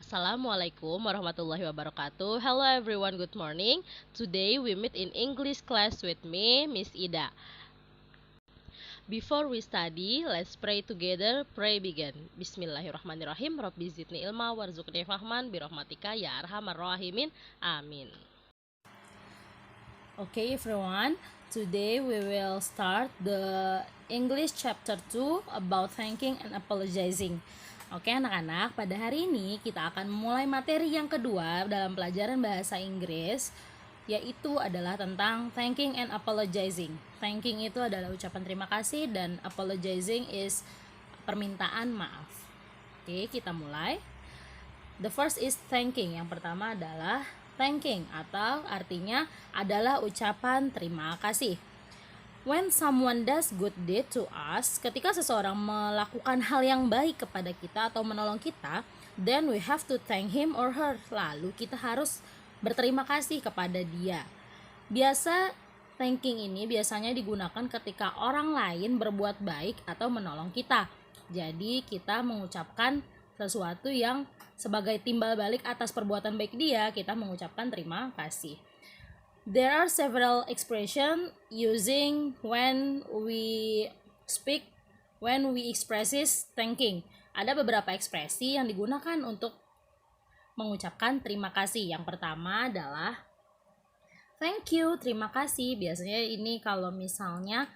Assalamualaikum warahmatullahi wabarakatuh. Hello everyone, good morning. Today we meet in English class with me, Miss Ida. Before we study, let's pray together. Pray begin. Bismillahirrahmanirrahim. Rabbi zidni ilma warzuqni fahman birahmatika ya arhamar rahimin. Amin. Okay, everyone. Today we will start the English chapter 2 about thanking and apologizing. Oke, anak-anak, pada hari ini kita akan memulai materi yang kedua dalam pelajaran bahasa Inggris, yaitu adalah tentang thanking and apologizing. Thanking itu adalah ucapan terima kasih dan apologizing is permintaan maaf. Oke, kita mulai. The first is thanking. Yang pertama adalah thanking atau artinya adalah ucapan terima kasih. When someone does good deed to us, ketika seseorang melakukan hal yang baik kepada kita atau menolong kita, then we have to thank him or her. Lalu kita harus berterima kasih kepada dia. Biasa thanking ini biasanya digunakan ketika orang lain berbuat baik atau menolong kita. Jadi kita mengucapkan sesuatu yang sebagai timbal balik atas perbuatan baik dia, kita mengucapkan terima kasih. There are several expressions using when we speak, when we expresses thanking. Ada beberapa ekspresi yang digunakan untuk mengucapkan terima kasih. Yang pertama adalah thank you, terima kasih. Biasanya ini kalau misalnya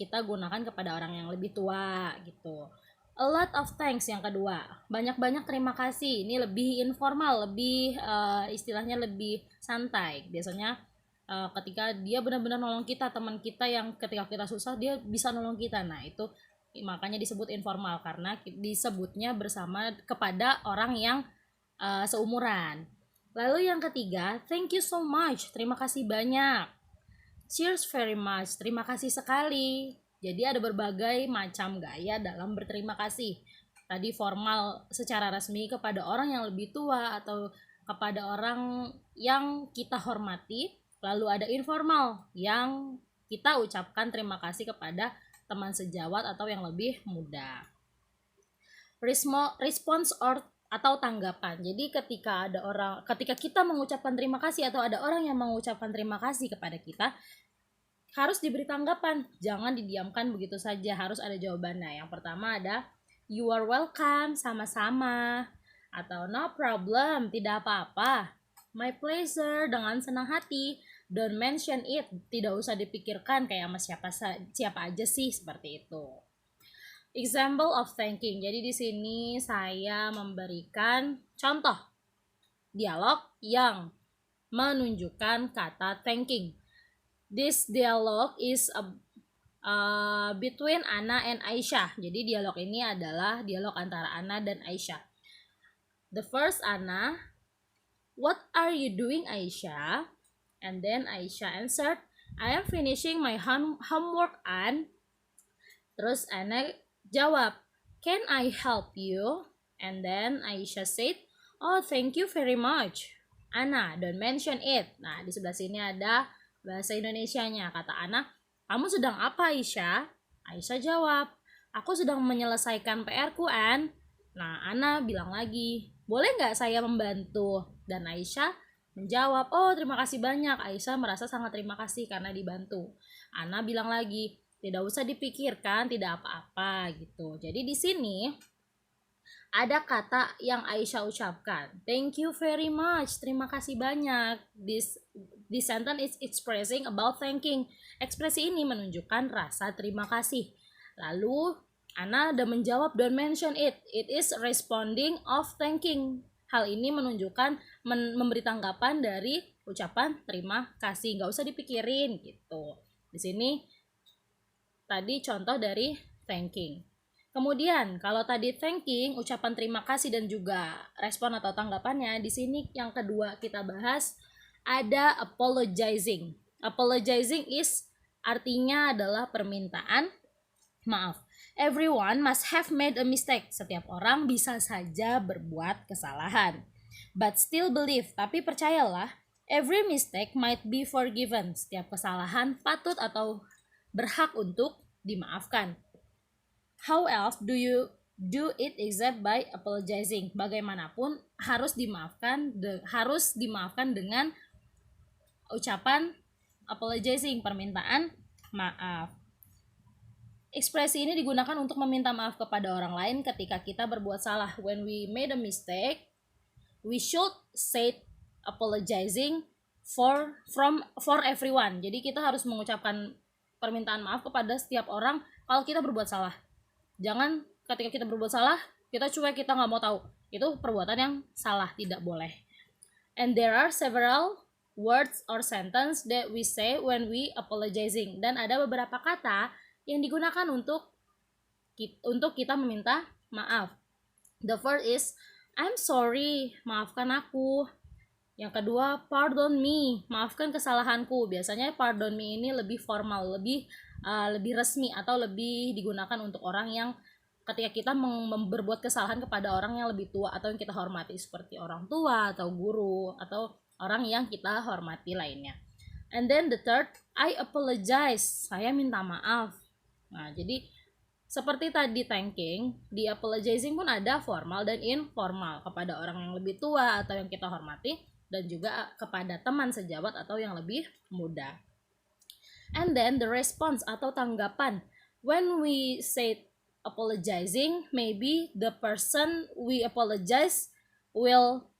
kita gunakan kepada orang yang lebih tua gitu. A lot of thanks yang kedua, banyak-banyak terima kasih. Ini lebih informal, lebih istilahnya lebih santai. Biasanya ketika dia benar-benar nolong kita, teman kita yang ketika kita susah dia bisa nolong kita. Nah itu makanya disebut informal karena disebutnya bersama kepada orang yang seumuran. Lalu yang ketiga, thank you so much, terima kasih banyak. Cheers very much, terima kasih sekali. Jadi ada berbagai macam gaya dalam berterima kasih. Tadi formal secara resmi kepada orang yang lebih tua atau kepada orang yang kita hormati. Lalu ada informal yang kita ucapkan terima kasih kepada teman sejawat atau yang lebih muda. Response atau tanggapan. Jadi ketika kita mengucapkan terima kasih atau ada orang yang mengucapkan terima kasih kepada kita, harus diberi tanggapan, jangan didiamkan begitu saja, harus ada jawabannya. Yang pertama ada you are welcome, sama-sama, atau no problem, tidak apa-apa, my pleasure, dengan senang hati, don't mention it, tidak usah dipikirkan kayak sama siapa aja sih, seperti itu. Example of thanking. Jadi di sini saya memberikan contoh dialog yang menunjukkan kata thanking. This dialogue is between Anna and Aisyah. Jadi dialog ini adalah dialog antara Anna dan Aisyah. The first, Anna, what are you doing, Aisyah? And then Aisyah answered, I am finishing my homework, Ann. Terus Anna jawab, can I help you? And then Aisyah said, oh thank you very much, Anna, don't mention it. Nah di sebelah sini ada bahasa Indonesianya. Kata Ana, kamu sedang apa, Aisyah? Aisyah jawab, aku sedang menyelesaikan PR-ku, An. Nah, Ana bilang lagi, boleh nggak saya membantu? Dan Aisyah menjawab, oh terima kasih banyak. Aisyah merasa sangat terima kasih karena dibantu. Ana bilang lagi, tidak usah dipikirkan, tidak apa-apa gitu. Jadi di sini ada kata yang Aisyah ucapkan, thank you very much, terima kasih banyak. This sentence is expressing about thanking. Ekspresi ini menunjukkan rasa terima kasih. Lalu Ana ada menjawab, don't mention it, it is responding of thanking. Hal ini menunjukkan memberi tanggapan dari ucapan terima kasih, nggak usah dipikirin gitu. Di sini tadi contoh dari thanking. Kemudian kalau tadi thanking, ucapan terima kasih dan juga respon atau tanggapannya, di sini yang kedua kita bahas ada apologizing. Apologizing is artinya adalah permintaan maaf. Everyone must have made a mistake. Setiap orang bisa saja berbuat kesalahan. But still believe, tapi percayalah, every mistake might be forgiven. Setiap kesalahan patut atau berhak untuk dimaafkan. How else do you do it except by apologizing. Bagaimanapun harus dimaafkan dengan ucapan apologizing, permintaan maaf. Ekspresi ini digunakan untuk meminta maaf kepada orang lain ketika kita berbuat salah. When we made a mistake, we should say apologizing for everyone. Jadi kita harus mengucapkan permintaan maaf kepada setiap orang kalau kita berbuat salah. Jangan ketika kita berbuat salah, kita cuek, kita nggak mau tahu. Itu perbuatan yang salah, tidak boleh. And there are several words or sentence that we say when we apologizing. Dan ada beberapa kata yang digunakan untuk kita meminta maaf. The first is I'm sorry, maafkan aku. Yang kedua, pardon me, maafkan kesalahanku. Biasanya pardon me ini lebih formal, lebih resmi, atau lebih digunakan untuk orang yang ketika kita berbuat kesalahan kepada orang yang lebih tua atau yang kita hormati, seperti orang tua atau guru atau orang yang kita hormati lainnya. And then the third, I apologize, saya minta maaf. Nah, jadi seperti tadi thanking, di apologizing pun ada formal dan informal kepada orang yang lebih tua atau yang kita hormati, dan juga kepada teman sejawat atau yang lebih muda. And then the response atau tanggapan. When we say apologizing, maybe the person we apologize will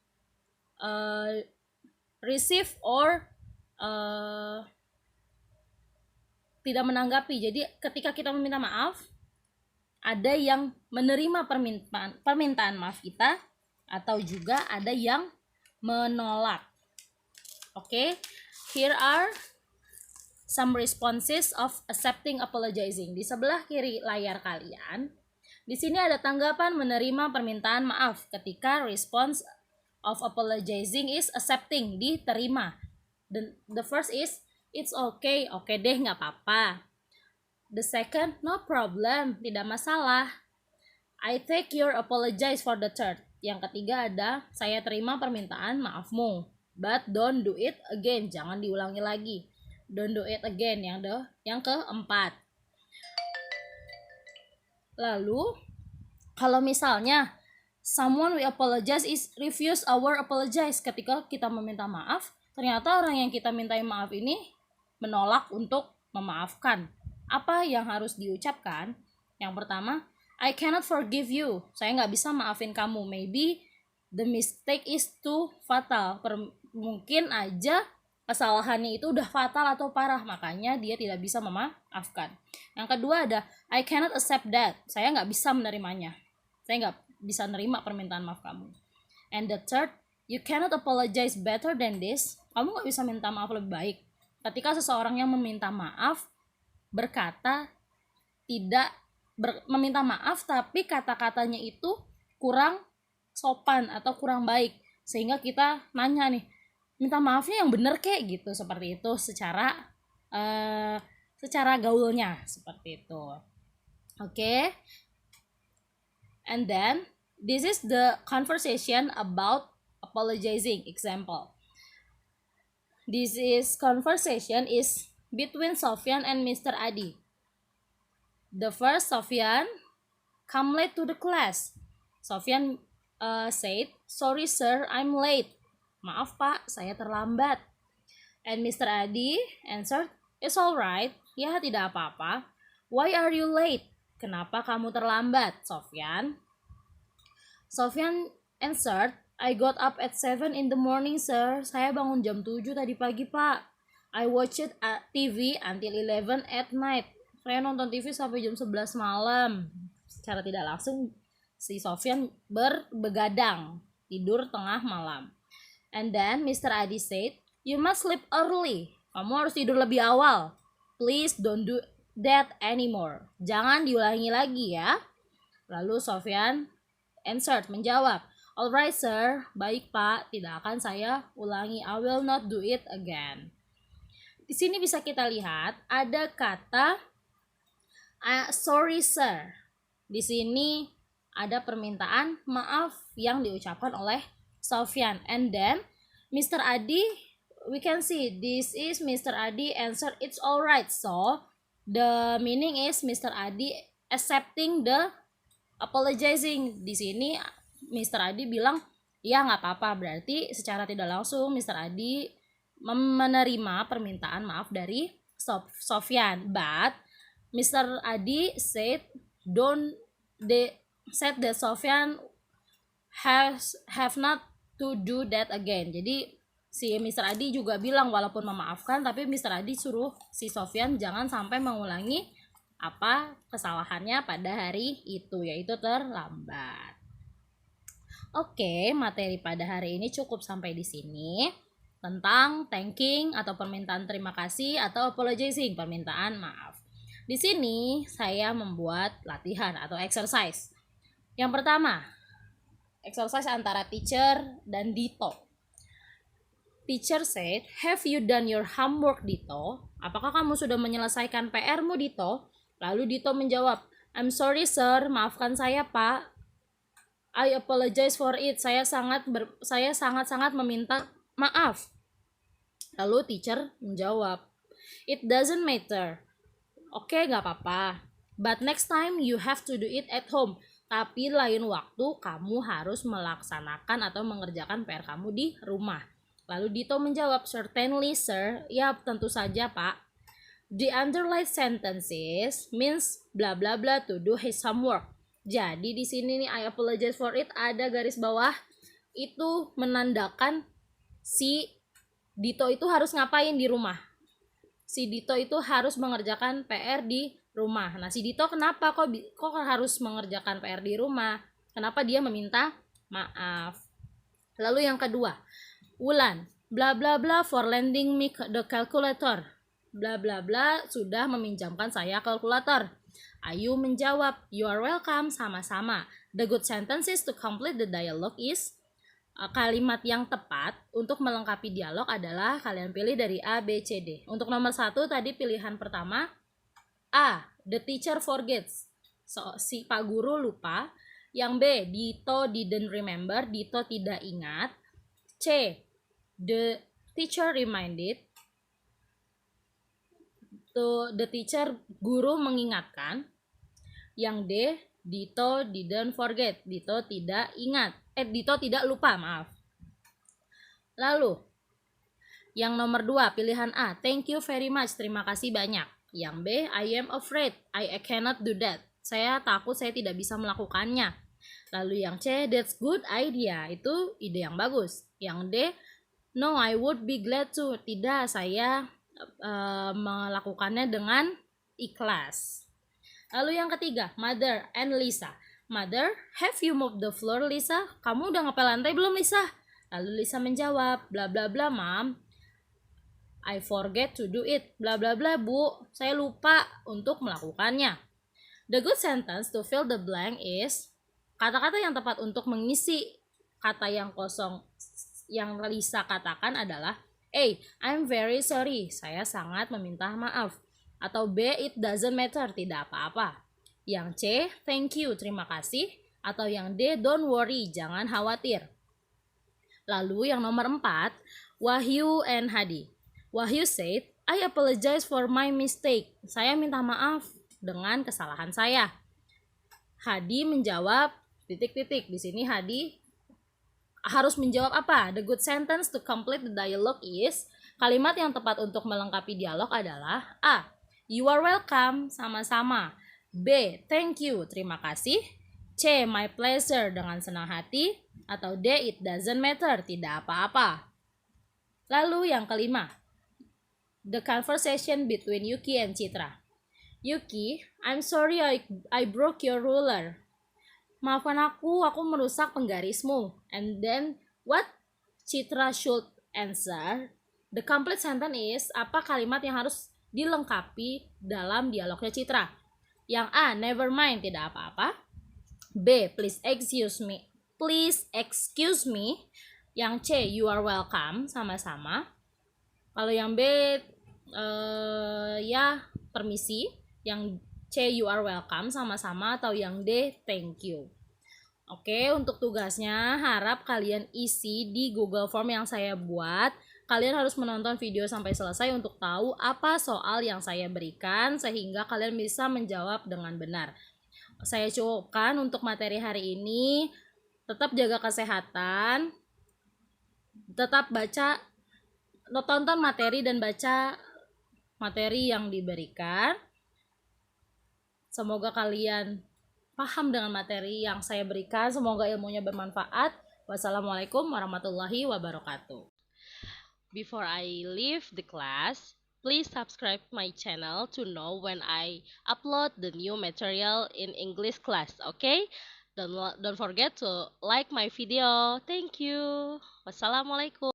receive or tidak menanggapi. Jadi ketika kita meminta maaf, ada yang menerima permintaan maaf kita, atau juga ada yang menolak. Oke, here are some responses of accepting apologizing. Di sebelah kiri layar kalian, di sini ada tanggapan menerima permintaan maaf ketika response of apologizing is accepting, diterima. The first is it's okay, oke deh, nggak apa-apa. The second, no problem, tidak masalah. I take your apologize for the third. Yang ketiga ada, saya terima permintaan maafmu, but don't do it again, jangan diulangi lagi. Don't do it again, yang keempat. Lalu, kalau misalnya someone we apologize is refuse our apologize, ketika kita meminta maaf, ternyata orang yang kita mintai maaf ini menolak untuk memaafkan. Apa yang harus diucapkan? Yang pertama, I cannot forgive you, saya nggak bisa maafin kamu. Maybe the mistake is too fatal, mungkin aja kesalahannya itu udah fatal atau parah, makanya dia tidak bisa memaafkan. Yang kedua ada, I cannot accept that, saya nggak bisa menerimanya, saya nggak bisa nerima permintaan maaf kamu. And the third, you cannot apologize better than this, kamu nggak bisa minta maaf lebih baik. Ketika seseorang yang meminta maaf berkata meminta maaf tapi kata-katanya itu kurang sopan atau kurang baik, sehingga kita nanya nih, minta maafnya yang bener kek gitu, seperti itu secara gaulnya seperti itu. Oke. And then this is the conversation about apologizing. Example, this is conversation is between Sofyan and Mr. Adi. The first, Sofyan come late to the class. Sofyan said, sorry sir, I'm late. Maaf pak, saya terlambat. And Mr. Adi answered, it's alright, ya tidak apa-apa. Why are you late? Kenapa kamu terlambat, Sofyan? Sofyan answered, I got up at 7 in the morning sir. Saya bangun jam 7 tadi pagi pak. I watched TV until 11 at night. Saya nonton TV sampai jam 11 malam. Secara tidak langsung si Sofyan begadang, tidur tengah malam. And then Mr. Adi said, you must sleep early. Kamu harus tidur lebih awal. Please don't do that anymore. Jangan diulangi lagi ya. Lalu Sofyan answered, menjawab, alright sir, baik pak, tidak akan saya ulangi. I will not do it again. Di sini bisa kita lihat ada kata sorry sir. Di sini ada permintaan maaf yang diucapkan oleh Sofyan. And then Mr. Adi, we can see this is Mr. Adi answer it's alright. So the meaning is Mr. Adi accepting the apologizing. Di sini Mr. Adi bilang, ya nggak apa-apa. Berarti secara tidak langsung Mr. Adi menerima permintaan maaf dari Sofyan. But Mr. Adi said said that Sofyan have not to do that again. Jadi si Mr. Adi juga bilang walaupun memaafkan, tapi Mr. Adi suruh si Sofyan jangan sampai mengulangi apa kesalahannya pada hari itu, yaitu terlambat. Oke, materi pada hari ini cukup sampai di sini tentang thanking atau permintaan terima kasih atau apologizing, permintaan maaf. Di sini saya membuat latihan atau exercise. Yang pertama, exercise antara teacher dan Dito. Teacher said, "Have you done your homework, Dito?" Apakah kamu sudah menyelesaikan PR-mu, Dito? Lalu Dito menjawab, "I'm sorry, sir. Maafkan saya, Pak. I apologize for it. Saya sangat-sangat meminta maaf." Lalu teacher menjawab, "It doesn't matter." Oke, gak apa-apa. "But next time you have to do it at home." Tapi lain waktu kamu harus melaksanakan atau mengerjakan PR kamu di rumah. Lalu Dito menjawab, "Certainly, sir." Ya, tentu saja, Pak. The underlined sentences means bla bla bla to do his homework. Jadi di sini nih I apologize for it ada garis bawah itu menandakan si Dito itu harus ngapain di rumah. Si Dito itu harus mengerjakan PR di rumah. Nah, si Dito kenapa kok harus mengerjakan PR di rumah? Kenapa dia meminta maaf? Lalu yang kedua, Wulan, bla bla bla for lending me the calculator. Bla bla bla sudah meminjamkan saya kalkulator. Ayu menjawab, "You are welcome." Sama-sama. The good sentences to complete the dialogue is, kalimat yang tepat untuk melengkapi dialog adalah kalian pilih dari A, B, C, D. Untuk nomor 1 tadi pilihan pertama A, the teacher forgets. Si Pak Guru lupa. Yang B, Dito didn't remember. Dito tidak ingat. C, the teacher reminded. The teacher, guru mengingatkan. Yang D, Dito didn't forget. Dito tidak ingat. Dito tidak lupa, maaf. Lalu, yang nomor 2, pilihan A, thank you very much, terima kasih banyak. Yang B, I am afraid, I cannot do that. Saya takut saya tidak bisa melakukannya. Lalu yang C, that's good idea, itu ide yang bagus. Yang D, no, I would be glad to. Tidak, saya melakukannya dengan ikhlas. Lalu yang ketiga, Mother and Lisa. Mother, have you mopped the floor, Lisa? Kamu udah ngepel lantai belum, Lisa? Lalu Lisa menjawab, bla bla bla, Mom. I forget to do it. Bla bla bla, Bu. Saya lupa untuk melakukannya. The good sentence to fill the blank is, kata-kata yang tepat untuk mengisi kata yang kosong yang Lisa katakan adalah A, I'm very sorry, saya sangat meminta maaf. Atau B, it doesn't matter, tidak apa-apa. Yang C, thank you, terima kasih. Atau yang D, don't worry, jangan khawatir. Lalu yang nomor 4, Wahyu and Hadi. Wahyu said, I apologize for my mistake. Saya minta maaf dengan kesalahan saya. Hadi menjawab, titik-titik. Di sini Hadi harus menjawab apa? The good sentence to complete the dialogue is, kalimat yang tepat untuk melengkapi dialog adalah A, you are welcome, sama-sama. B, thank you, terima kasih. C, my pleasure, dengan senang hati. Atau D, it doesn't matter, tidak apa-apa. Lalu yang kelima, the conversation between Yuki and Citra. Yuki, I'm sorry I broke your ruler. Maafkan aku merusak penggarismu. And then, what Citra should answer? The complete sentence is, apa kalimat yang harus dilengkapi dalam dialognya Citra? Yang A, never mind, tidak apa-apa. B, please excuse me. Please excuse me. Yang C, you are welcome, sama-sama. Kalau yang B, ya permisi. Yang C, you are welcome, sama-sama. Atau yang D, thank you. Oke, untuk tugasnya harap kalian isi di Google Form yang saya buat. Kalian harus menonton video sampai selesai untuk tahu apa soal yang saya berikan sehingga kalian bisa menjawab dengan benar. saya cukupkan untuk materi hari ini. Tetap jaga kesehatan, tetap baca, tonton materi dan baca materi yang diberikan. Semoga kalian paham dengan materi yang saya berikan. Semoga ilmunya bermanfaat. Wassalamualaikum warahmatullahi wabarakatuh. Before I leave the class, please subscribe my channel to know when I upload the new material in English class, okay? Don't forget to like my video. Thank you. Wassalamualaikum.